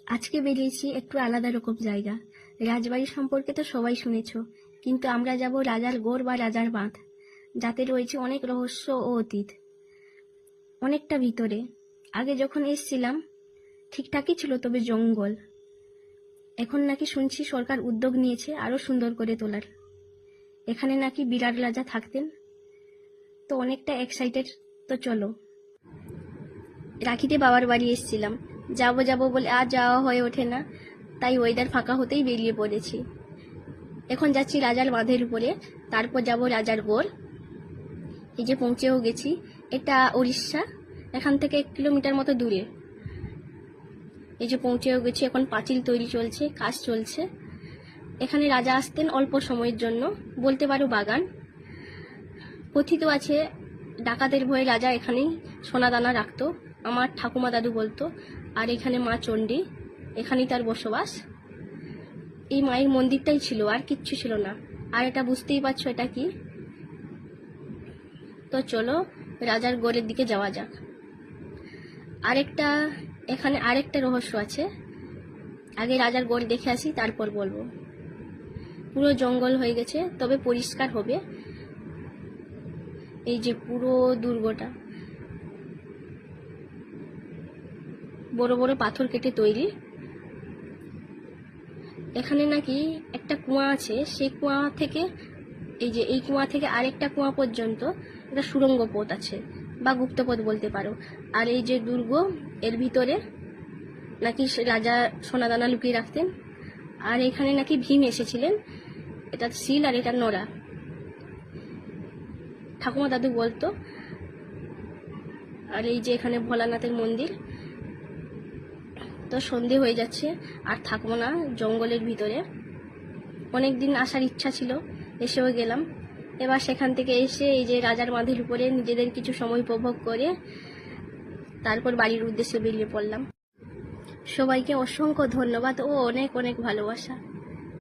আজকে বেরিয়েছি একটু আলাদা রকম জায়গা। রাজবাড়ি সম্পর্কে তো সবাই শুনেছ, কিন্তু আমরা যাব রাজার গড় বা রাজার বাঁধ, যাতে রয়েছে অনেক রহস্য ও অতীত। অনেকটা ভিতরে। আগে যখন এসছিলাম ঠিকঠাকই ছিল, তবে জঙ্গল। এখন নাকি শুনছি সরকার উদ্যোগ নিয়েছে আরো সুন্দর করে তোলার। এখানে নাকি বিরাট রাজা থাকতেন, তো অনেকটা এক্সাইটেড। তো চলো। রাখিতে বাবার বাড়ি এসছিলাম, যাবো যাবো বলে আর যাওয়া হয়ে ওঠে না, তাই ওয়েদার ফাঁকা হতেই বেরিয়ে পড়েছি। এখন যাচ্ছি রাজার বাঁধের উপরে, তারপর যাব রাজার গড়। এই যে পৌঁছেও গেছি। এটা উড়িষ্যা, এখান থেকে 1 কিলোমিটার মতো দূরে। এই যে পৌঁছেও গেছি। এখন পাঁচিল তৈরি চলছে, কাজ চলছে। এখানে রাজা আসতেন অল্প সময়ের জন্য, বলতে পারো বাগান। কথিত আছে ডাকাতের ভয়ে রাজা এখানেই সোনাদানা রাখতো, আমার ঠাকুমা দাদু বলতো। আর এখানে মা চণ্ডী, এখানেই তার বসবাস। এই মায়ের মন্দিরটাই ছিল, আর কিচ্ছু ছিল না। আর এটা বুঝতেই পারছো এটা কি। তো চলো রাজার গড়ের দিকে যাওয়া যাক। এখানে আরেকটা রহস্য আছে, আগে রাজার গড় দেখে আসি, তারপর বলবো। পুরো জঙ্গল হয়ে গেছে, তবে পরিষ্কার হবে। এই যে পুরো দুর্গটা বড় বড় পাথর কেটে তৈরি। এখানে নাকি একটা কুয়া আছে, সেই কুয়া থেকে এই কুয়া থেকে আরেকটা কুয়া পর্যন্ত একটা সুড়ঙ্গ পথ আছে, বা গুপ্তপথ বলতে পারো। আর এই যে দুর্গ, এর ভিতরে নাকি রাজা সোনাদানা লুকিয়ে রাখতেন। আর এখানে নাকি ভীম এসেছিলেন। এটা শিল আর এটা নোড়া, ঠাকুমা দাদু বলতো। আর এই যে এখানে ভোলানাথের মন্দির। তো সন্ধে হয়ে যাচ্ছে, আর থাকবো না জঙ্গলের ভিতরে। অনেকদিন আসার ইচ্ছা ছিল, এসেও গেলাম। এবার সেখান থেকে এসে এই যে রাজার বাঁধের উপরে নিজেদের কিছু সময় উপভোগ করে তারপর বাড়ির উদ্দেশ্যে বেরিয়ে পড়লাম। সবাইকে অসংখ্য ধন্যবাদ ও অনেক অনেক ভালোবাসা।